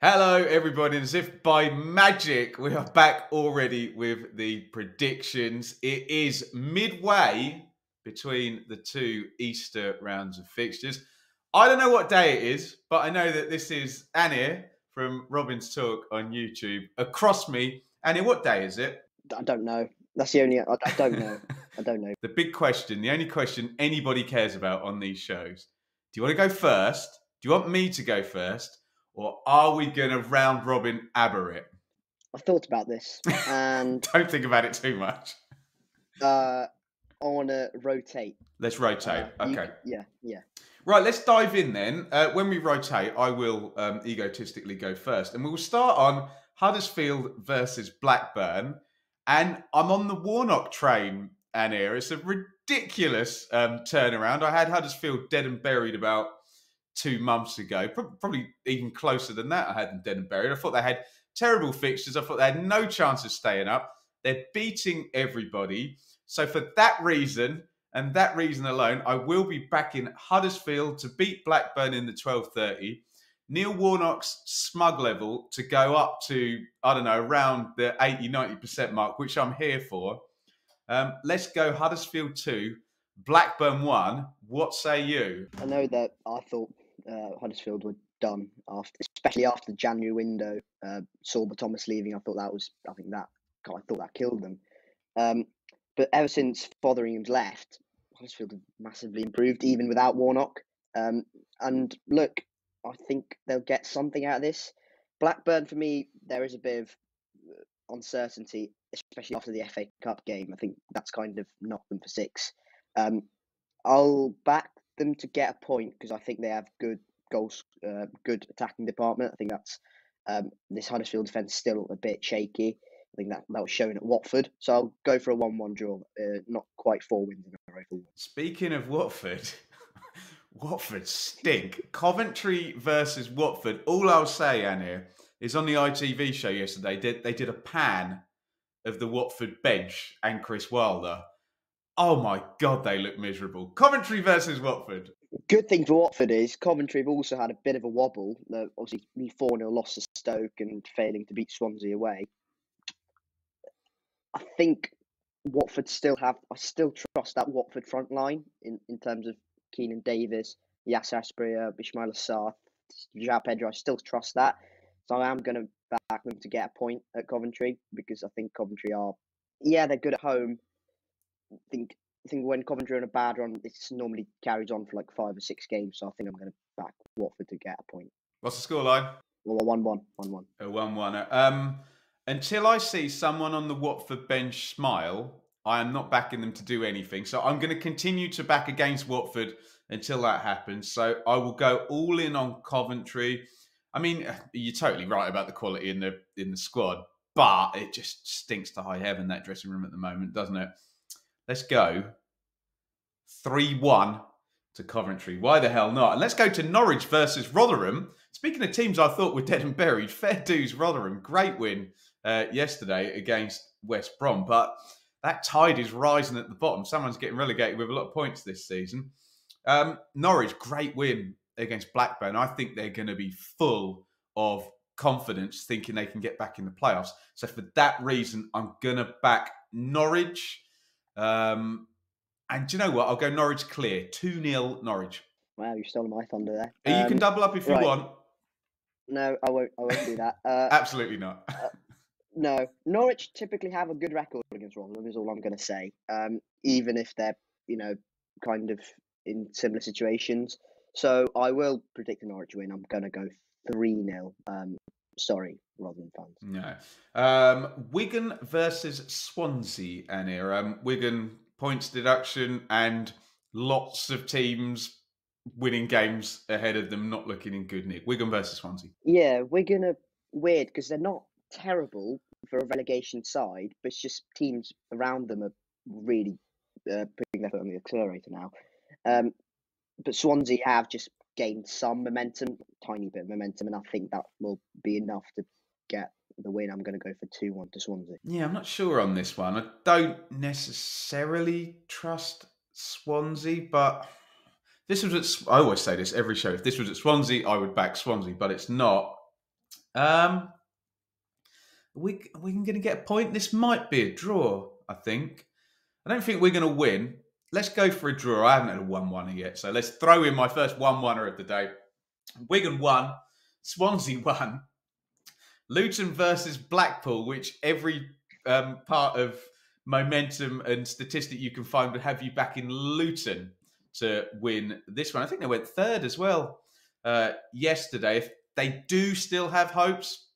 Hello, everybody. And as if by magic, we are back already with the predictions. It is midway between the two Easter rounds of fixtures. I don't know what day it is, but I know that this is Anir from Robin's Talk on YouTube. Across me, Anir, what day is it? I don't know. That's the only. I don't know. I don't know. The big question, the only question anybody cares about on these shows. Do you want to go first? Do you want me to go first? Or are we going to round robin aber it? I thought about this, and Don't think about it too much. I want to rotate. Let's rotate. Okay. Yeah. Right, let's dive in then. When we rotate, I will egotistically go first. And we will start on Huddersfield versus Blackburn. And I'm on the Warnock train, Anir. It's a ridiculous turnaround. I had Huddersfield dead and buried about 2 months ago. Probably even closer than that I had them dead and buried. I thought they had terrible fixtures. I thought they had no chance of staying up. They're beating everybody. So for that reason, and that reason alone, I will be backing Huddersfield to beat Blackburn in the 12:30. Neil Warnock's smug level to go up to, I don't know, around the 80-90% mark, which I'm here for. Let's go Huddersfield 2, Blackburn 1. What say you? I know that I thought Huddersfield were done especially after the January window. Sorba Thomas leaving, I thought that killed them. But ever since Fotheringham's left, Huddersfield have massively improved, even without Warnock. And look, I think they'll get something out of this. Blackburn, for me, there is a bit of uncertainty, especially after the FA Cup game. I think that's kind of knocked them for 6. I'll back them to get a point because I think they have good goals, good attacking department. I think that's this Huddersfield defence still a bit shaky. I think that was shown at Watford. So I'll go for a 1-1 draw. Not quite 4 wins in a row for one. Speaking of Watford, Watford stink. Coventry versus Watford. All I'll say, Anir, is on the ITV show yesterday, they did a pan of the Watford bench and Chris Wilder. Oh my God, they look miserable. Coventry versus Watford. Good thing for Watford is Coventry have also had a bit of a wobble. Obviously, 4-0 loss to Stoke and failing to beat Swansea away. I think Watford I still trust that Watford front line in terms of Keenan Davis, Yasser Asprilla, Ismail Assar, João Pedro. I still trust that. So I am going to back them to get a point at Coventry because I think Coventry they're good at home. I think when Coventry are on a bad run, it normally carries on for like 5 or 6 games. So I think I'm going to back Watford to get a point. What's the scoreline? Well, 1-1. 1-1. A 1-1. Until I see someone on the Watford bench smile, I am not backing them to do anything. So I'm going to continue to back against Watford until that happens. So I will go all in on Coventry. I mean, you're totally right about the quality in the squad, but it just stinks to high heaven, that dressing room at the moment, doesn't it? Let's go 3-1 to Coventry. Why the hell not? And let's go to Norwich versus Rotherham. Speaking of teams I thought were dead and buried, fair dues Rotherham. Great win yesterday against West Brom. But that tide is rising at the bottom. Someone's getting relegated with a lot of points this season. Norwich, great win against Blackburn. I think they're going to be full of confidence, thinking they can get back in the playoffs. So for that reason, I'm going to back Norwich. And do you know what? I'll go Norwich clear. 2-0 Norwich. Wow, you stole my thunder there. You can double up if you want. No, I won't do that. Absolutely not. No, Norwich typically have a good record against Rotherham, is all I'm going to say. Even if they're, kind of in similar situations. So I will predict a Norwich win. I'm going to go 3-0. Sorry, Rotherham fans. No. Wigan versus Swansea, Anir. Wigan points deduction and lots of teams winning games ahead of them, not looking in good nick. Wigan versus Swansea. Yeah, Wigan are weird because they're not terrible for a relegation side, but it's just teams around them are really putting their foot on the accelerator now. But Swansea have just gained some momentum, tiny bit of momentum, and I think that will be enough to get the win. I'm going to go for 2-1 to Swansea. Yeah, I'm not sure on this one. I don't necessarily trust Swansea, but I always say this every show. If this was at Swansea, I would back Swansea, but it's not. Um, we going to get a point. This might be a draw, I think. I don't think we're going to win. Let's go for a draw. I haven't had a 1-1 yet, so let's throw in my first 1-1er of the day. Wigan 1, Swansea 1, Luton versus Blackpool, which every part of momentum and statistic you can find would have you back in Luton to win this one. I think they went third as well yesterday. If they do still have hopes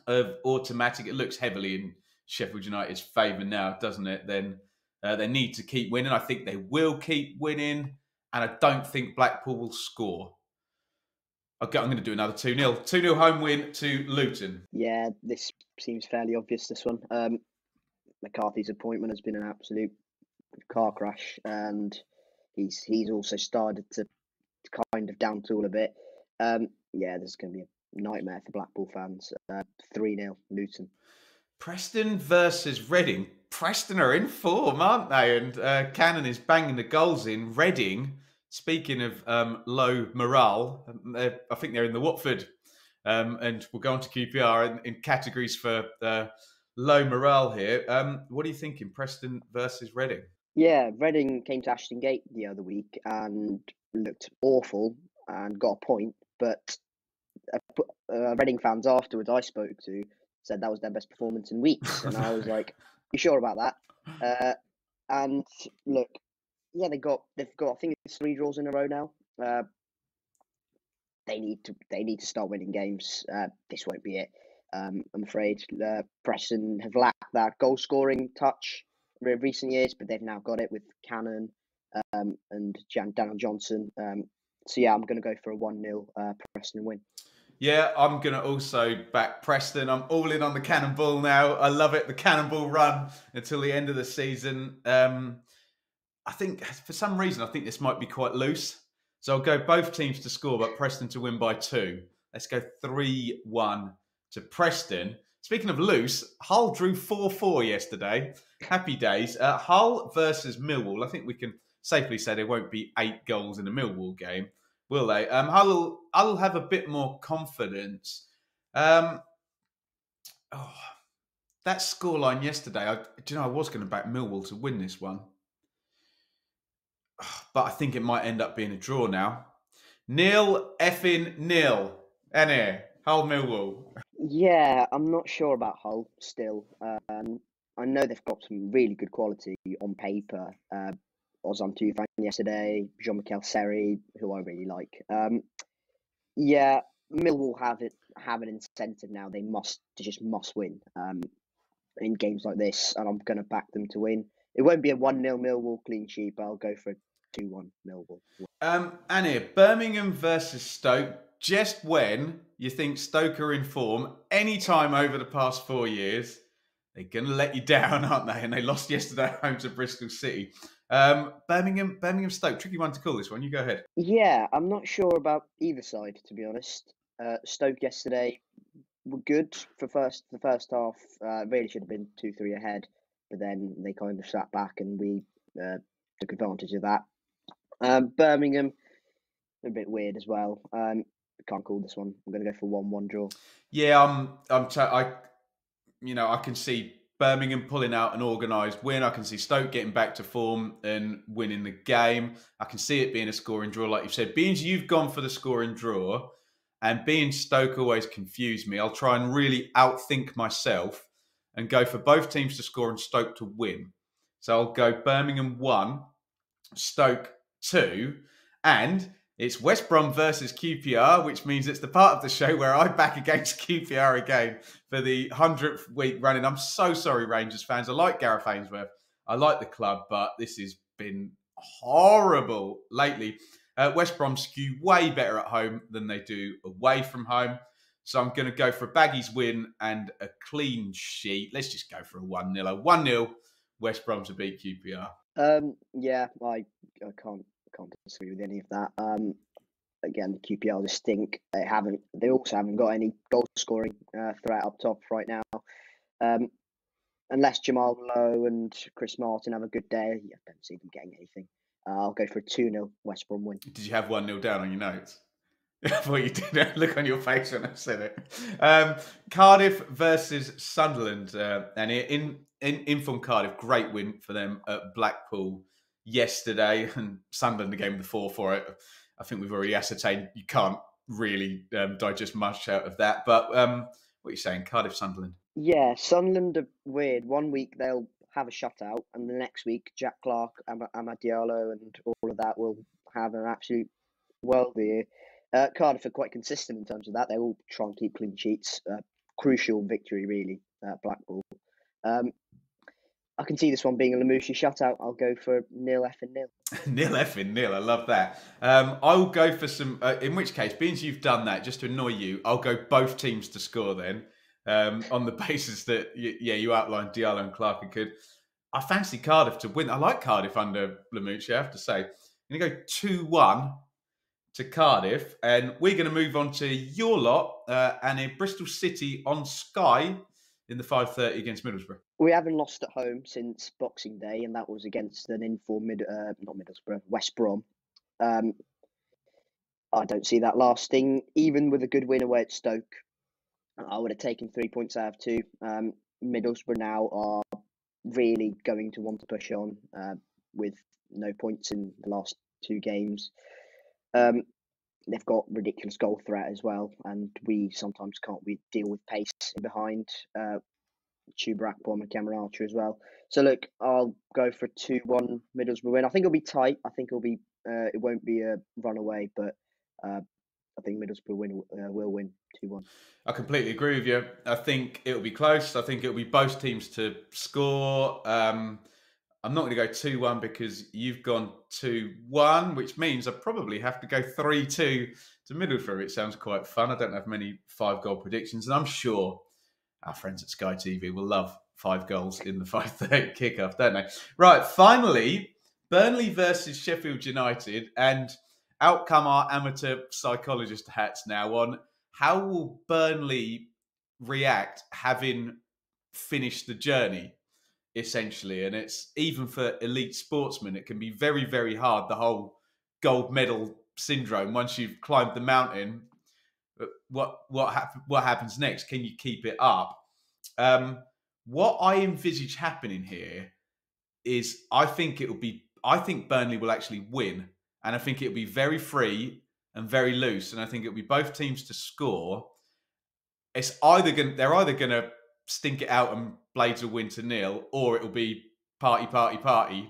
of automatic, it looks heavily in Sheffield United's favour now, doesn't it? Then they need to keep winning. I think they will keep winning, and I don't think Blackpool will score. Okay, I'm going to do another 2-0. 2-0 home win to Luton. Yeah, this seems fairly obvious, this one. McCarthy's appointment has been an absolute car crash, and he's also started to kind of down tool a bit. Yeah, this is going to be a nightmare for Blackpool fans. 3-0 Luton. Preston versus Reading. Preston are in form, aren't they? And Cannon is banging the goals in. Reading, speaking of low morale, I think they're in the Watford, and we'll go on to QPR in categories for low morale here. What are you thinking, Preston versus Reading? Yeah, Reading came to Ashton Gate the other week and looked awful and got a point, but Reading fans afterwards I spoke to said that was their best performance in weeks, and I was like, "You sure about that?" And look, yeah, they've got I think it's 3 draws in a row now. They need to start winning games. This won't be it. I'm afraid Preston have lacked that goal scoring touch in recent years, but they've now got it with Cannon and Daniel Johnson. So yeah, I'm going to go for a 1-0 Preston win. Yeah, I'm going to also back Preston. I'm all in on the Cannonball now. I love it. The Cannonball run until the end of the season. I think for some reason, I think this might be quite loose. So I'll go both teams to score, but Preston to win by 2. Let's go 3-1 to Preston. Speaking of loose, Hull drew 4-4 yesterday. Happy days. Hull versus Millwall. I think we can safely say there won't be 8 goals in a Millwall game, will they? Hull have a bit more confidence. That scoreline yesterday, I was going to back Millwall to win this one. But I think it might end up being a draw now. 0-0. Annie, Hull Millwall. Yeah, I'm not sure about Hull still. I know they've got some really good quality on paper. Ozan Tufan yesterday, Jean-Michel Seri, who I really like. Yeah, Millwall have an incentive now. They just must win in games like this, and I'm going to back them to win. It won't be a 1-0 Millwall clean sheet, but I'll go for a 2-1 Millwall. Annie, Birmingham versus Stoke. Just when you think Stoke are in form, any time over the past 4 years, they're going to let you down, aren't they? And they lost yesterday home to Bristol City. Birmingham Stoke, tricky one to call this one. You go ahead. Yeah, I'm not sure about either side, to be honest. Stoke yesterday were good for the first half. Really should have been 2-3 ahead, but then they kind of sat back and we took advantage of that. Birmingham, a bit weird as well. Can't call this one. I'm going to go for 1-1 draw. Yeah, I can see Birmingham pulling out an organised win. I can see Stoke getting back to form and winning the game. I can see it being a scoring draw, like you said. Being you've gone for the scoring draw, and being Stoke always confused me. I'll try and really outthink myself and go for both teams to score and Stoke to win. So I'll go Birmingham 1, Stoke 2, and it's West Brom versus QPR, which means it's the part of the show where I back against QPR again for the 100th week running. I'm so sorry, Rangers fans. I like Gareth Ainsworth. I like the club, but this has been horrible lately. West Brom skew way better at home than they do away from home. So I'm going to go for a Baggies win and a clean sheet. Let's just go for a 1-0. 1-0 West Brom to beat QPR. Yeah, I can't disagree with any of that. Again, QPR just stink. They also haven't got any goal scoring threat up top right now. Unless Jamal Lowe and Chris Martin have a good day, I don't see them getting anything. I'll go for a 2-0 West Brom win. Did you have 1-0 down on your notes? I thought you did. Look on your face when I said it. Cardiff versus Sunderland, and in from Cardiff, great win for them at Blackpool yesterday, and Sunderland again with the 4 for it. I think we've already ascertained you can't really digest much out of that. But what are you saying, Cardiff, Sunderland? Yeah, Sunderland are weird. One week they'll have a shutout, and the next week Jack Clark, Amad Diallo, and all of that will have an absolute world year. Cardiff are quite consistent in terms of that. They all try and keep clean sheets. Crucial victory, really, at Blackpool. I can see this one being a Lamouchi shutout. I'll go for 0-0. 0-0. I love that. I will go for some. In which case, being as you've done that, just to annoy you, I'll go both teams to score then. On the basis that you outlined Diallo and Clark and could. I fancy Cardiff to win. I like Cardiff under Lamouchi, I have to say. I'm going to go 2-1 to Cardiff, and we're going to move on to your lot and in Bristol City on Sky in the 5:30 against Middlesbrough. We haven't lost at home since Boxing Day, and that was against an informed not Middlesbrough, West Brom. I don't see that lasting, even with a good win away at Stoke. I would have taken 3 points out of 2. Middlesbrough now are really going to want to push on with no points in the last 2 games. They've got ridiculous goal threat as well, and we sometimes can't deal with pace in behind. Chuba Akpom and Cameron Archer as well. So look, I'll go for 2-1 Middlesbrough win. I think it'll be tight. I think it'll be it won't be a runaway, but I think Middlesbrough will win 2-1. I completely agree with you. I think it'll be close. I think it'll be both teams to score. I'm not going to go 2-1 because you've gone 2-1, which means I probably have to go 3-2 to Middlesbrough. It sounds quite fun. I don't have many 5-goal predictions, and I'm sure our friends at Sky TV will love 5 goals in the 5:30 kickoff, don't they? Right, finally, Burnley versus Sheffield United, and out come our amateur psychologist hats now on how will Burnley react having finished the journey, essentially. And it's even for elite sportsmen, it can be very, very hard, the whole gold medal syndrome. Once you've climbed the mountain, what happens next? Can you keep it up? What I envisage happening here is I think Burnley will actually win, and I think it'll be very free and very loose, and I think it'll be both teams to score. They're either going to stink it out and Blades will win to 0, or it'll be party,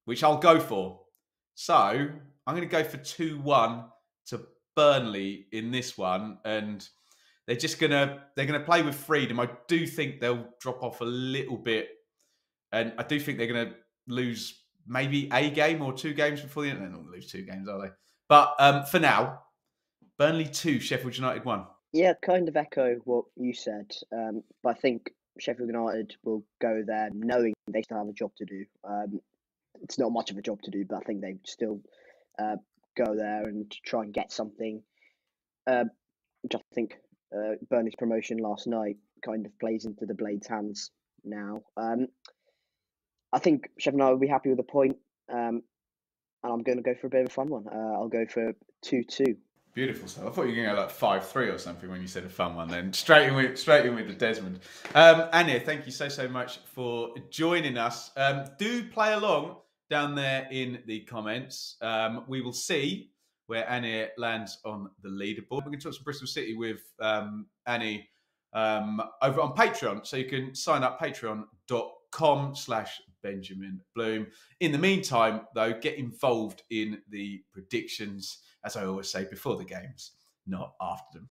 which I'll go for. So I'm going to go for 2-1 to Burnley in this one, and they're going to play with freedom. I do think they'll drop off a little bit, and I do think they're going to lose maybe a game or 2 games before the end. They're not going to lose 2 games, are they? But for now, Burnley 2, Sheffield United 1. Yeah, kind of echo what you said. But I think Sheffield United will go there knowing they still have a job to do. It's not much of a job to do, but I think they still go there and try and get something. Which I think Burnley's promotion last night kind of plays into the Blades' hands now. I think Sheffield United will be happy with a point, and I'm going to go for a bit of a fun one. I'll go for 2-2. Beautiful stuff. I thought you were going to go like 5-3 or something when you said a fun one. Then straight in with the Desmond. Anya, thank you so much for joining us. Do play along down there in the comments. We will see where Annie lands on the leaderboard. We're going to talk some Bristol City with Annie over on Patreon. So you can sign up patreon.com/Benjamin Bloom. In the meantime, though, get involved in the predictions, as I always say, before the games, not after them.